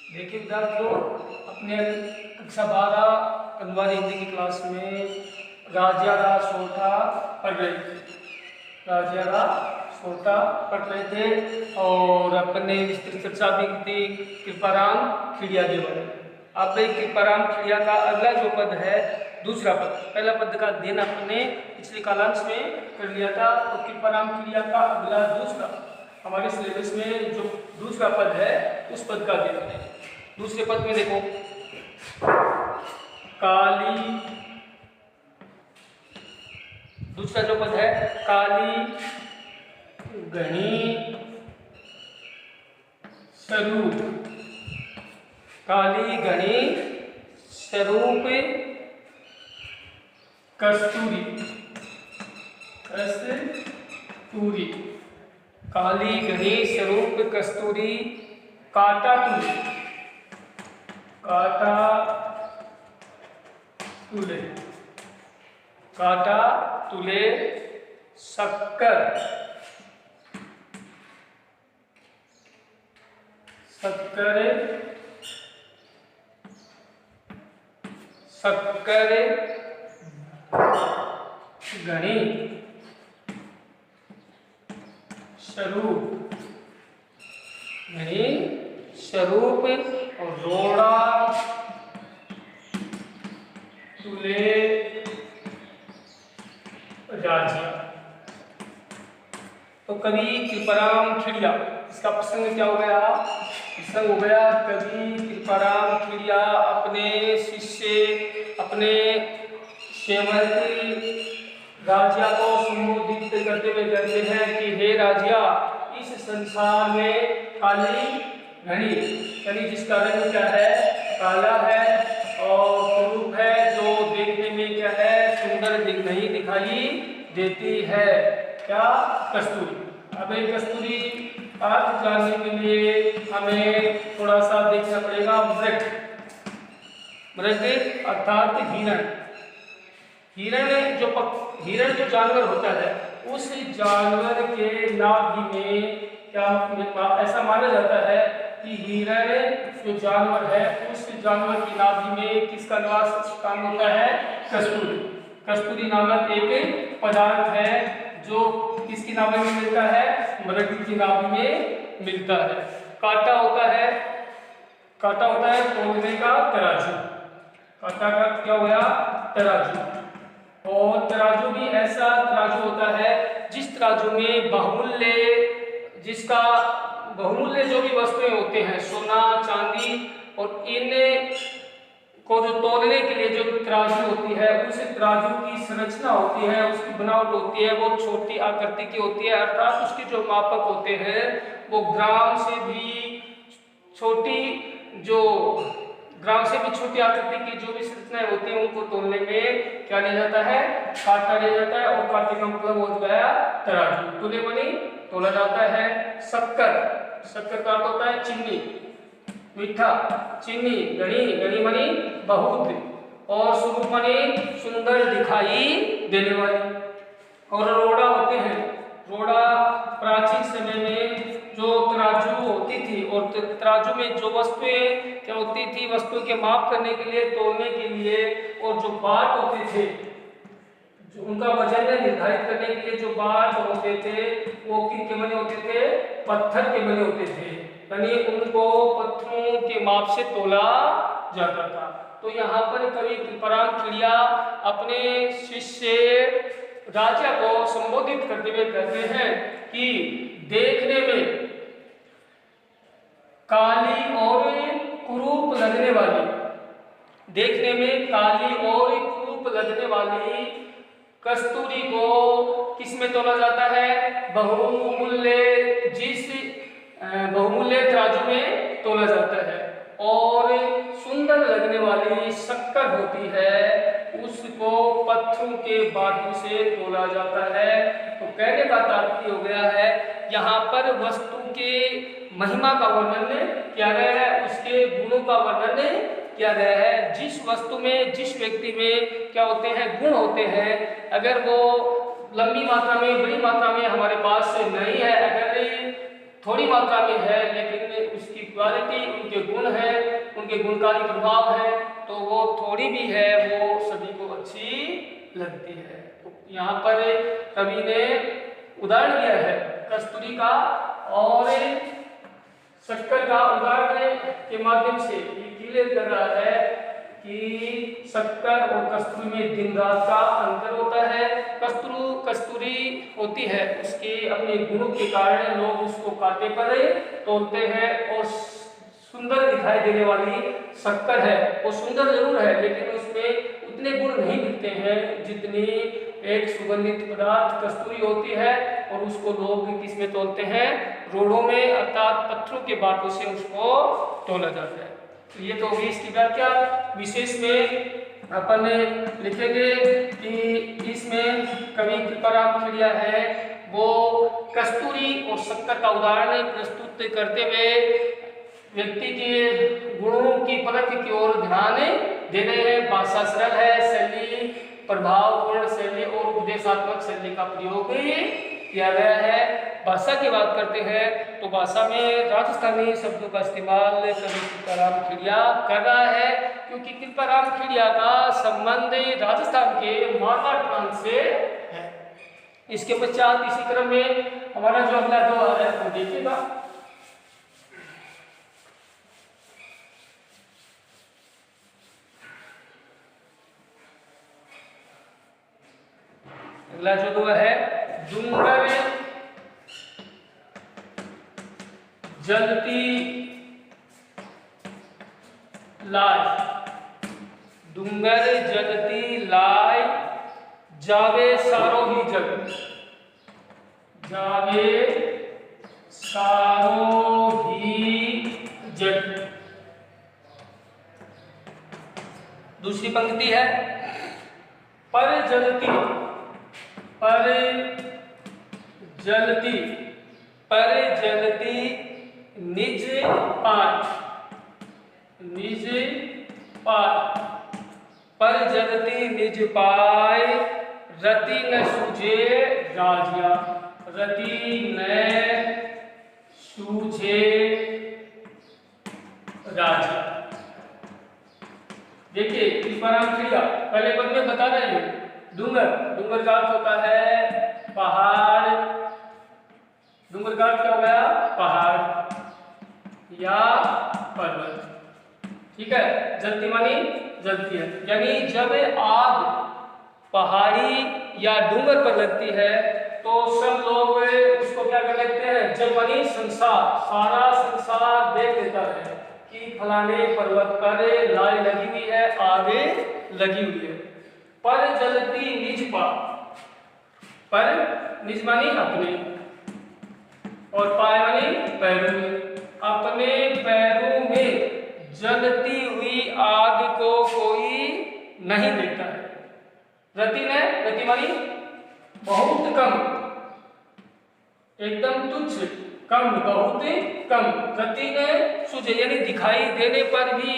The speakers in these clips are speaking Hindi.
देखिए विद्यार्थियों, अपने कक्षा 12 अनिवार्य हिंदी की क्लास में राजिया का सोठा पढ़ रहे थे। राजिया का सोठा पढ़ रहे थे और अपने विस्तृत चर्चा भी की थी कृपाराम खिड़िया के बारे में। अब कृपाराम खिड़िया का अगला जो पद है, दूसरा पद, पहला पद का अध्ययन अपने पिछले कालांश में कर लिया था। तो कृपाराम खिड़िया का अगला दूसरा हमारे सिलेबस में जो दूसरा पद है उस पद का अध्ययन करें। दूसरे पद में देखो, काली, दूसरा जो पद है काली घनी स्वरूप, काली घनी स्वरूप कस्तूरी, कस्तूरी, काली घनी स्वरूप कस्तूरी काटा तुले, काटा तुले, काटा तुले शक्कर, शक्कर, शक्कर घनी स्वरूप, घनी स्वरूप और रोड़ा तुले राजिया। तो कवि कृपाराम खिड़िया, इसका प्रसंग क्या हो गया? प्रसंग हो गया कवि कृपाराम खिड़िया अपने शिष्य, अपने सेवक राजिया को संबोधित करते हुए कहते हैं कि हे राजिया, इस संसार में काली घनी, यानी जिसका रंग क्या है? काला है और स्वरूप है जो देखने में क्या है? सुंदर नहीं दिखाई देती है। क्या? कस्तूरी। अब एक कस्तूरी अर्थ जानने के लिए हमें थोड़ा सा देखना पड़ेगा मृग, मृग अर्थात हिरण। हिरण जो जानवर होता है, उस जानवर के नाभि में क्या ऐसा माना जाता है कि हिरण जो जानवर है उस जानवर की नाभि में किसका निवास स्थान होता है? कस्तूरी। कस्तूरी नामक एक पदार्थ है जो किसकी नाभि में मिलता है? मृग की नाभि में मिलता है। काटा होता है, काटा होता है तोलने का तराजू। काटा का क्या हो गया? तराजू। और तराजू भी ऐसा तराजू होता है जिस तराजू में बहुमूल्य, जिसका बहुमूल्य जो भी वस्तुएं होते हैं, सोना चांदी, और इन को जो तोलने के लिए जो तराजू होती है, उस तराजू की संरचना होती है, उसकी बनावट होती है, वो छोटी आकृति की होती है, अर्थात उसके जो मापक होते हैं वो ग्राम से भी छोटी आकृति की जो भी संरचनाएं होती हैं उनको तोलने में क्या लिया जाता है? काटा लिया जाता है। और काटे का मतलब हो गया तराजू। तुले मनी तोला जाता है। शक्कर, शक्कर का अर्थ होता है चीनी, मीठा, चीनी। घनी, घनी मनी बहुत, और स्वरूप मनी सुंदर दिखाई देने वाली। और रोड़ा होते हैं, रोड़ा प्राचीन समय में जो तराजू होती थी, और तराजू में जो वस्तुएं क्या होती थी, वस्तु के माप करने के लिए, तोलने के लिए, और जो बाट होते थे, जो उनका वजन निर्धारित करने के लिए जो बाट होते थे वो किनके बने होते थे? पत्थर के बने होते थे, यानी उनको पत्थरों के माप से तोला जाता था। तो यहाँ पर कवि कृपाराम खिड़िया अपने शिष्य राजा को संबोधित करते हुए कहते हैं कि देखने में काली और कुरूप लगने वाली, देखने में काली और कुरूप लगने वाली कस्तूरी को किस में तोला जाता है? बहुमूल्य, जिस बहुमूल्य तराजू में तोला जाता है। और सुंदर लगने वाली शक्कर होती है, उसको पत्थरों के बाटों से तोला जाता है। तो कहने का तात्पर्य हो गया है, यहाँ पर वस्तु के महिमा का वर्णन किया गया है, उसके गुणों का वर्णन किया गया है। जिस वस्तु में, जिस व्यक्ति में क्या होते हैं? गुण होते हैं। अगर वो लंबी मात्रा में, बड़ी मात्रा में हमारे पास नहीं है, अगर थोड़ी मात्रा में है, लेकिन उसकी क्वालिटी, उनके गुण है, उनके गुणकारी प्रभाव है तो वो थोड़ी भी है वो सभी को अच्छी लगती है। तो यहाँ पर कवि ने उदाहरण दिया है कस्तूरी का और शक्कर का उदाहरण के माध्यम से ये क्लियर कर रहा है कि शक्कर और कस्तूरी में दिन रात का अंतर होता है। कस्तूरी होती है उसके अपने गुणों के कारण लोग उसको कांटे पर तोड़ते हैं और सुंदर दिखाई देने वाली शक्कर है वो सुंदर जरूर है लेकिन उसमें उतने गुण नहीं मिलते हैं जितनी एक सुगंधित पदार्थ कस्तूरी होती है और उसको लोग किस में तोलते हैं रोड़ों में अर्थात पत्थरों के बाटों से उसको तोला जाता है। तो ये तो होगी इसकी व्याख्या। विशेष में अपन लिखेंगे कि इसमें कवि कृपाराम खेड़िया है वो कस्तूरी और शक्कर का उदाहरण प्रस्तुत करते हुए व्यक्ति के गुणों की परख की ओर ध्यान दे रहे हैं। भाषा सरल है, शैली प्रभावपूर्ण शैली और उपदेशात्मक शैली का प्रयोग किया गया है। भाषा की बात करते हैं तो भाषा में राजस्थानी शब्दों का इस्तेमाल कवि कृपाराम खेड़िया कर रहा है क्योंकि कृपाराम खेड़िया का संबंध राजस्थान के मारवाड़ प्रांत से है। इसके पश्चात इसी क्रम में हमारा जो अगला दोहा है वो देखिएगा। अगला जो दोहा है डूंगर जलती लाय, डूंगर जलती लाय जावे सारो ही जग, जावे सारो ही जग। दूसरी पंक्ति है पर जलती, पर जलती, पर जलती निज पार, निज पार, पर जलती निज पाय रति न सूझे राजिया, रति न सूझे राजिया। देखिए कृपाराम खेड़िया पहले पद में बता रहे हैं डूंगर, डूंगर का अर्थ होता है पहाड़, डूंगर का अर्थ क्या हो गया पहाड़ या पर्वत, ठीक है। जलती मानी जलती है, यानी जब आग पहाड़ी या डूंगर पर लगती है तो सब लोग उसको क्या कर लेते हैं, जब मानी संसार, सारा संसार देख लेता है कि फलाने पर्वत पर लाय लगी हुई है, आग लगी हुई है। पर जलती निज पा, पर निज मानी अपने और पाय मानी पैरों में, अपने पैरों में जलती हुई आग को कोई नहीं देखता है। रति ने, रति मानी बहुत कम, एकदम तुच्छ, कम, बहुत कम। रति ने सूझे यानी दिखाई देने पर भी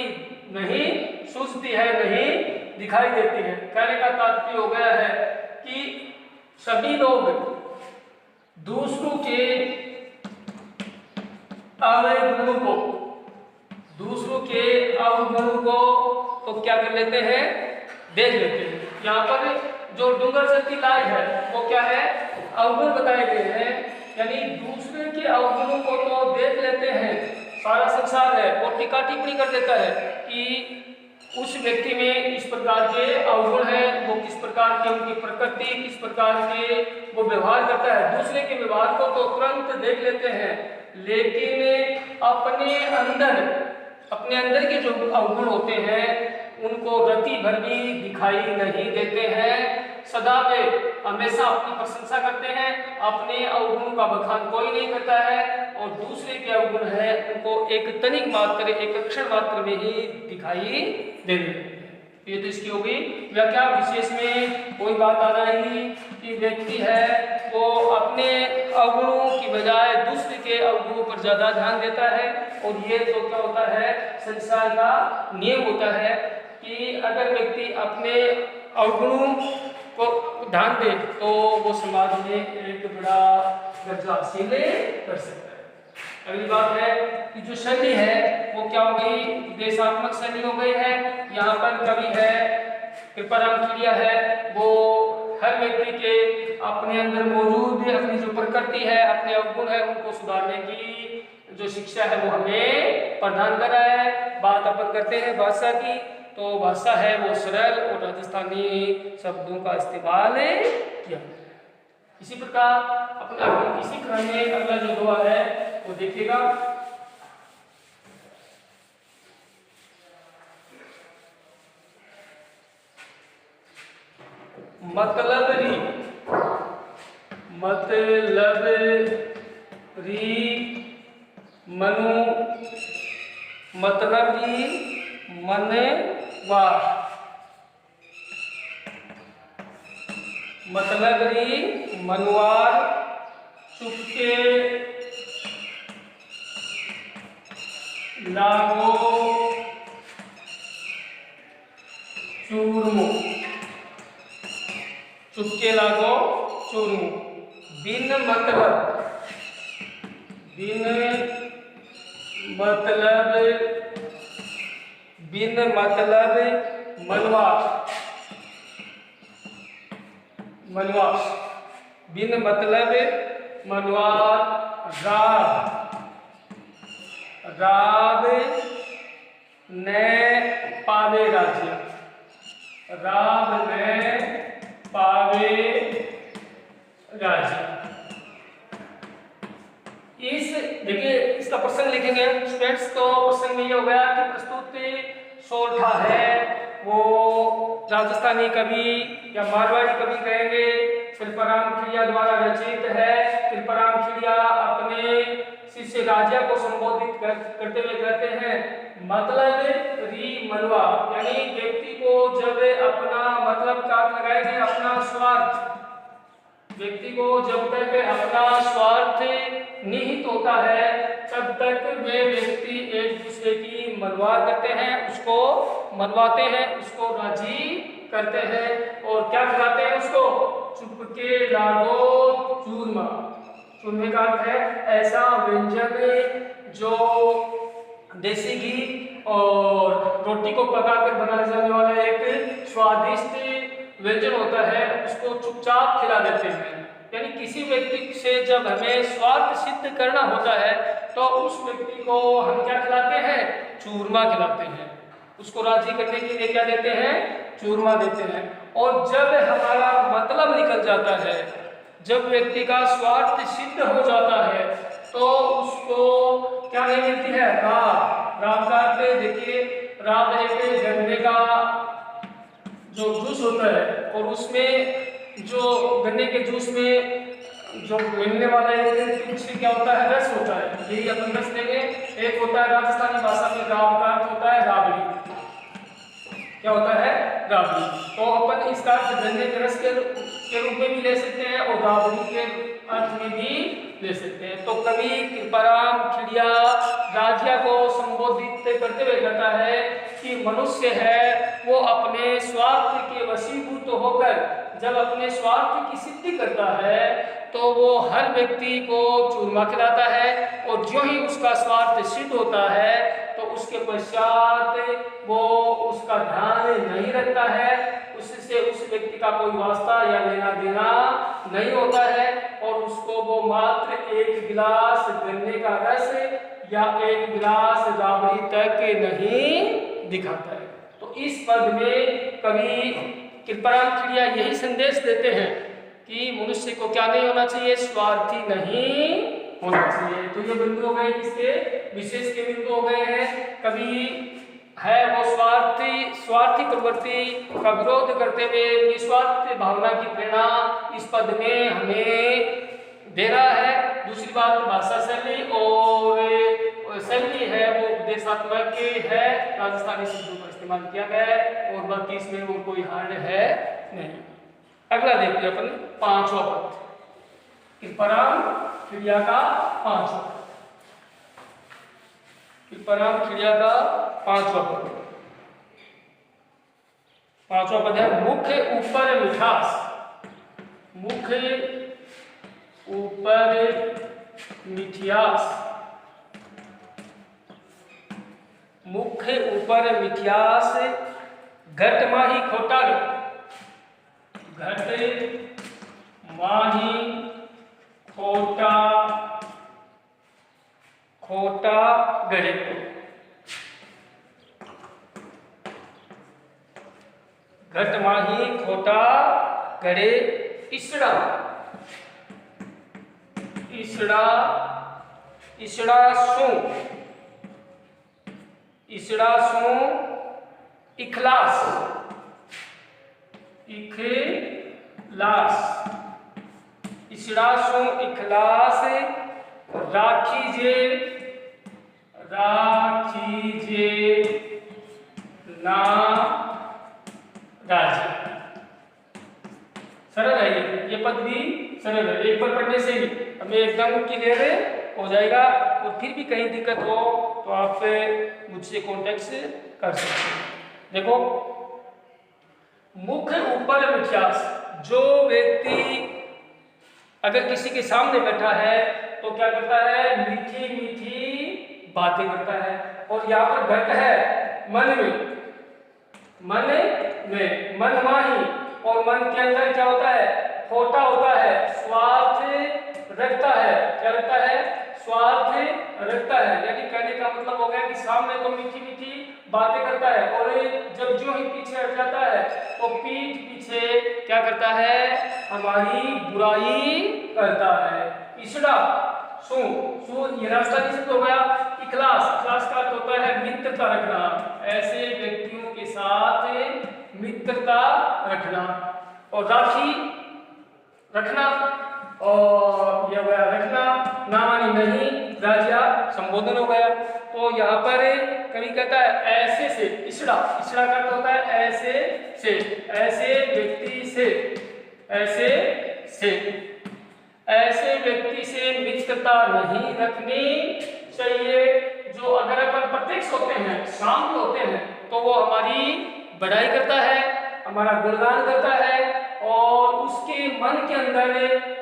नहीं सूझती है, नहीं दिखाई देती है। कहने का तात्पर्य हो गया है कि सभी लोग दूसरों के अवगुणों को, दूसरों के अवगुणों को तो क्या कर लेते हैं, देख लेते हैं। यहाँ पर जो डूंगर जलती लाय है वो क्या है, अवगुण बताए गए हैं, यानी दूसरे के अवगुणों को तो देख लेते हैं सारा संसार है और टीका टिप्पणी कर देता है कि उस व्यक्ति में इस प्रकार के अवगुण है, वो किस प्रकार के, उनकी प्रकृति किस प्रकार के वो व्यवहार करता है। दूसरे के व्यवहार को तो तुरंत देख लेते हैं लेकिन अपने अंदर के जो अवगुण होते हैं उनको रति भर भी दिखाई नहीं देते हैं। सदा वे हमेशा अपनी प्रशंसा करते हैं, अपने अवगुणों का बखान कोई नहीं करता है और दूसरे के अवगुण है उनको एक तनिक मात्र, एक अक्षर मात्र में ही दिखाई देते हैं। ये तो इसकी होगी व्याख्या। विशेष में कोई बात आ रही कि व्यक्ति है वो अपने अवगुणों की बजाय दूसरे के अवगुणों पर ज्यादा ध्यान देता है और ये तो क्या होता है, संसार का नियम होता है कि अगर व्यक्ति अपने अवगुणों को ध्यान दे तो वो समाज में एक बड़ा दर्जा हासिल कर सकता है। अगली बात है कि जो शैली है वो क्या हो गई, देशात्मक शैली हो गई है। यहाँ पर कवि है, कृपाराम खिड़िया है, वो हर व्यक्ति के अपने अंदर मौजूद अपनी जो प्रकृति है, अपने अवगुण है, उनको सुधारने की जो शिक्षा है वो हमें प्रदान कर रहा है। बात अपन करते हैं भाषा की, तो भाषा है वो सरल और राजस्थानी शब्दों का इस्तेमाल किया। इसी प्रकार अपना इसी क्रम में अगला जो दोहा है वो देखिएगा। मतलब री मनु मतलब री मनवार, मतलब री मनवार चुपके लागो चूरमो, चुपके लागो चूरमो। बिन मतलब मनवास, बिन मतलब मनवार राग ने पावे राज्य, राग ने पावे राज्य। इस देखिए इसका प्रसंग लिखेंगे स्टूडेंट्स, तो प्रसंग में ये हो गया कि प्रस्तुति सोरठा है वो राजस्थानी कवि या मारवाड़ी कवि कहेंगे, कृपाराम खिड़िया द्वारा रचित है। कृपाराम खिड़िया अपने शिष्य राजा को संबोधित करते हुए कहते हैं मतलब री मनवा, यानी व्यक्ति को जब अपना मतलब का लगाएंगे अपना स्वार्थ, व्यक्ति को जब तक अपना स्वार्थ निहित होता है तब तक वे व्यक्ति एक दूसरे की मनवा करते हैं, उसको मनवाते हैं, उसको राजी करते हैं और क्या खिलाते हैं उसको, चुपके लागो चूरमा। चूरमे का अर्थ है ऐसा व्यंजन जो देसी घी और रोटी को पकाकर बनाया जाने वाला एक स्वादिष्ट व्यंजन होता है, उसको चुपचाप खिला देते हैं। यानी किसी व्यक्ति से जब हमें स्वार्थ सिद्ध करना होता है तो उस व्यक्ति को हम क्या खिलाते हैं, चूरमा खिलाते हैं, उसको राजी करने के लिए क्या देते हैं, चूरमा देते हैं। और जब हमारा मतलब निकल जाता है, जब व्यक्ति का स्वार्थ सिद्ध हो जाता है तो उसको क्या नहीं मिलती है, राब। राब का अर्थ देखिए, राब एक गन्ने का जो जूस होता है और उसमें जो गन्ने के जूस में जो मिलने वाला एक क्या होता है, रस होता है, यही अपन रस लेंगे। एक होता है राजस्थानी भाषा में राब का अर्थ होता है राबड़ी, क्या होता है, राबड़ी। तो अपन इसका अर्थ गन्ने के रस के रूप में भी ले सकते हैं और राबड़ी के अर्थ में भी ले सकते हैं। तो कवि कृपाराम खिड़िया राजिया को संबोधित करते हुए कहता है कि मनुष्य है वो अपने स्वार्थ के वशीभूत होकर जब अपने स्वार्थ की सिद्धि करता है तो वो हर व्यक्ति को चूरमा खिलाता है और जो ही उसका स्वार्थ सिद्ध होता है तो उसके पश्चात वो उसका ध्यान नहीं रखता है, उससे उस व्यक्ति का कोई वास्ता या लेना देना नहीं होता है और उसको वो मात्र एक गिलास गन्ने का रस या एक गिलास राबड़ी तक नहीं दिखाता है। तो इस पद में कवि कृपाराम खिड़िया यही संदेश देते हैं कि मनुष्य को क्या नहीं होना चाहिए, स्वार्थी नहीं होना चाहिए। तो ये बिंदु हो गए, किसके विशेष के बिंदु हो गए हैं। कवि है वो स्वार्थी प्रवृत्ति का विरोध करते हुए निस्वार्थ भावना की प्रेरणा इस पद में हमें दे रहा है। दूसरी बात भाषा शैली और शैली है वो उपदेशात्मक है, राजस्थानी शब्दों का इस्तेमाल किया गया है और बाकी इसमें वो कोई हार्ड है नहीं। अगला देखते हैं अपन पांचवा पद, कृपाराम खिड़िया का पांचवा, कृपाराम खिड़िया का पांचवा पद। पांचवा पद है मुख ऊपर मिठास, मुख ऊपर मिठियास ऊपर मिठियास, घट माही खोटा घट माही खोटा खोटा गड़े। घट माही खोटा गड़े इसड़ा इसड़ा इसड़ा सू इसड़ा सू इखलास इखलास इसड़ा सू इखलास राखीजे ना राजी। सरल है ये पद भी सरल है, एक बार पढ़ने से ही हमें एकदम क्लियर हो जाएगा। और फिर भी कहीं दिक्कत हो तो आप मुझसे कॉन्टेक्ट कर सकते हैं। देखो, मुख ऊपर मिठियास, जो व्यक्ति अगर किसी के सामने बैठा है तो क्या करता है, मीठी मीठी बातें करता है। और यहाँ पर घट है मन में, मन माही, और मन के अंदर क्या होता है, खोटा होता है, स्वार्थ रखता है। क्या रखता है, स्वार्थ रखता है। यानी कहने का मतलब हो गया कि सामने तो मीठी मीठी बातें करता है और जब जो ही पीछे हट जाता है तो पीठ पीछे क्या करता है, हमारी बुराई करता है। इसड़ा सू ये रास्ता निश्चित हो गया। इखलास, इखलास का अर्थ होता है मित्रता रखना, ऐसे व्यक्तियों के साथ मित्रता रखना। और राखी रखना, और यह गया रखना, ना मानी नहीं, राजिया संबोधन हो गया। तो यहाँ पर कवि कहता है ऐसे से, इसड़ा इसड़ा का अर्थ होता है ऐसे से, ऐसे व्यक्ति से, ऐसे व्यक्ति से मित्रता नहीं रखनी चाहिए। जो अगर अपन प्रत्यक्ष होते हैं, सामने होते हैं, तो वो हमारी बड़ाई करता है, हमारा गुणगान करता है, और उसके मन के अंदर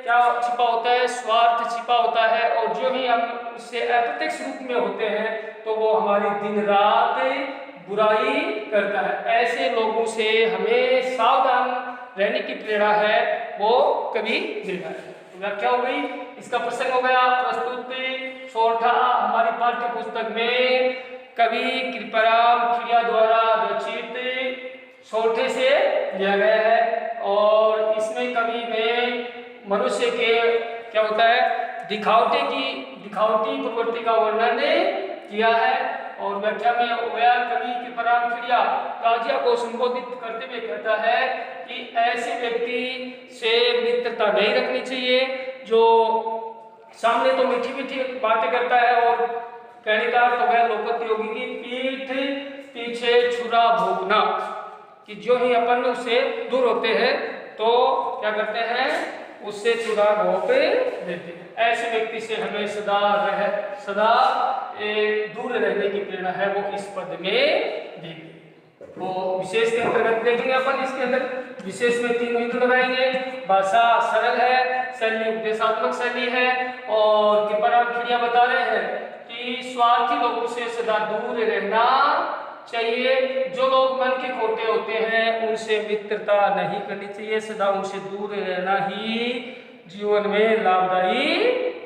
क्या छिपा होता है, स्वार्थ छिपा होता है। और जो ही हम उससे अप्रत्यक्ष रूप में होते हैं तो वो हमारी दिन रात बुराई करता है। ऐसे लोगों से हमें सावधान रहने की प्रेरणा है, वो कभी मिलता है। व्याख्या हो गई, इसका प्रसंग हो गया प्रस्तुत सोरठा। हमारी पाठ्य पुस्तक में कवि कृपाराम खिड़िया द्वारा रचित सोरठे से लिया गया है। और इसमें कवि ने मनुष्य के क्या होता है, दिखावटी प्रवृत्ति का वर्णन किया है। और व्याख्या में हो गया, कवि कृपाराम खिड़िया राजिया को संबोधित करते हुए कहता है कि ऐसे व्यक्ति से मित्रता नहीं रखनी चाहिए जो सामने तो मीठी मीठी बातें करता है, और कहने का अर्थ हो गया लोकोक्त योगी की पीठ पीछे छुरा भोंकना, कि जो ही अपन उससे दूर होते हैं तो क्या करते हैं, उससे छुरा भोंक देते हैं। ऐसे व्यक्ति से हमें सदा दूर रहने की प्रेरणा है, वो इस पद में देंगे। तो विशेष के अंतर्गत देखेंगे अपन, इसके अंदर विशेष में 3 बिंदु लगाएंगे। भाषा सरल है, शैली उपदेशात्मक शैली है, और कृपाराम खिड़िया बता रहे हैं कि स्वार्थी लोगों से सदा दूर रहना चाहिए। जो लोग मन के खोटे होते हैं उनसे मित्रता नहीं करनी चाहिए, सदा उनसे दूर रहना ही जीवन में लाभदायी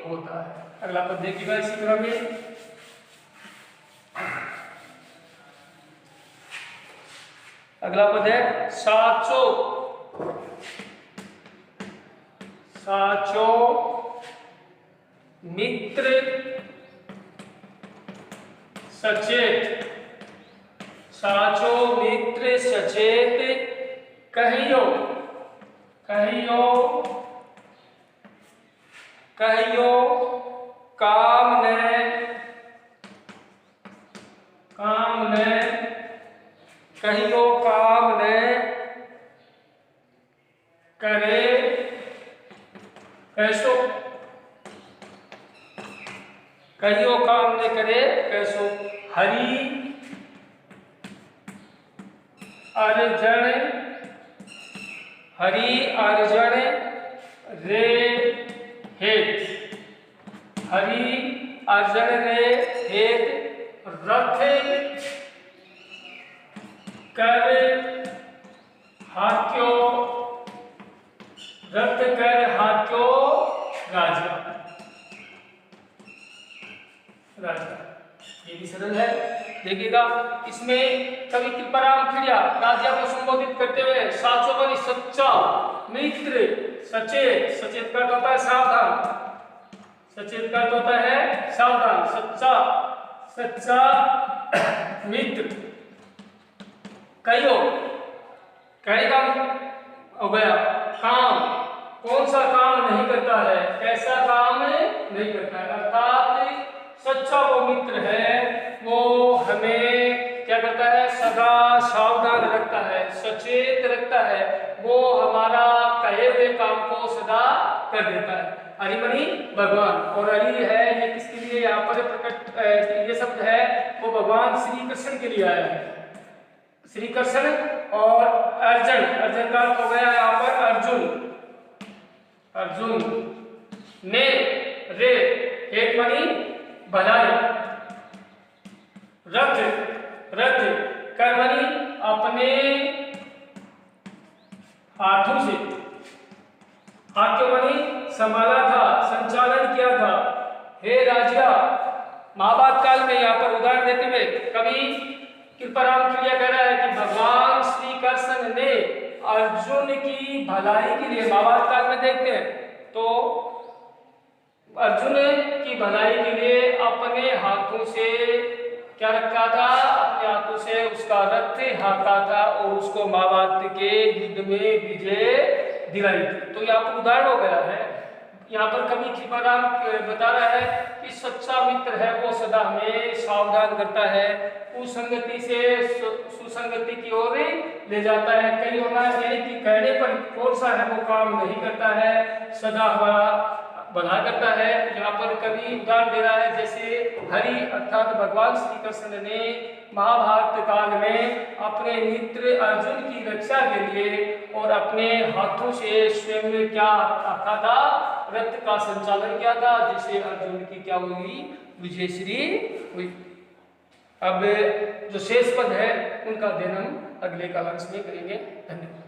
होता है। अगला पद देखिएगा इसी क्रम में। अगला पद है साचो मित्र सचेत, साचो मित्र सचेत कहियो काम न करे कैसो, कहियो काम न करे कैसो। हरि अर्जन रे हेत, हरि अर्जन रे हेत कर हाक्यो रक्त कर हाक्यो राजा। राजा ये भी सरल है। देखिएगा इसमें कवि कृपाराम खिड़िया राजा को संबोधित करते हुए साचो बनी सच्चा मित्र सचेत, सचेत का होता है सावधान, सचेत का होता है सावधान, सच्चा सच्चा मित्र कहियो कई काम हो गया, काम कौन सा काम नहीं करता है, कैसा काम नहीं करता है, अर्थात सच्चा वो मित्र है वो हमें क्या करता है, सदा सावधान रखता है, सचेत रखता है, वो हमारा कहे हुए काम को सदा कर देता है। हरिमणि भगवान, और हरि है ये किसके लिए यहाँ पर प्रकट ये शब्द है वो भगवान श्री कृष्ण के लिए आया है। श्री कृष्ण और अर्जुन, अर्जुन का अर्थ हो गया यहाँ पर अर्जुन, अर्जुन ने रे एक मणि भलाई, रथ रथ कर्मणि अपने हाथों से, हाथों मणि संभाला था, संचालन किया था। हे राजा, महाभारत काल में यहाँ पर उदाहरण देते हुए कवि कृपाराम खिड़िया कह रहा है कि भगवान श्री कृष्ण ने अर्जुन की भलाई के लिए, महाभारत काल में देखते हैं तो अर्जुन की भलाई के लिए अपने हाथों से क्या रखा था, अपने हाथों से उसका रथ हाँका था और उसको महाभारत के युद्ध में विजय दिलाई थी। तो यहाँ पर उदाहरण हो गया है, यहाँ पर कवि कृपाराम बता रहा है कि सच्चा मित्र है वो सदा हमें सावधान करता है, कुसंगति से सुसंगति की ओर ले जाता है, कई होना यानी कि कहने पर कौन सा है वो काम नहीं करता है, सदा हमारा भला करता है। यहाँ पर कवि उदाहरण दे रहा है जैसे हरि अर्थात भगवान श्री कृष्ण ने महाभारत काल में अपने मित्र अर्जुन की रक्षा के लिए और अपने हाथों से स्वयं क्या रखा था, रथ का संचालन किया था, जिससे अर्जुन की क्या हुई, विजयश्री हुई। अब जो शेष पद है उनका अध्ययन हम अगले कालांश में करेंगे। धन्यवाद।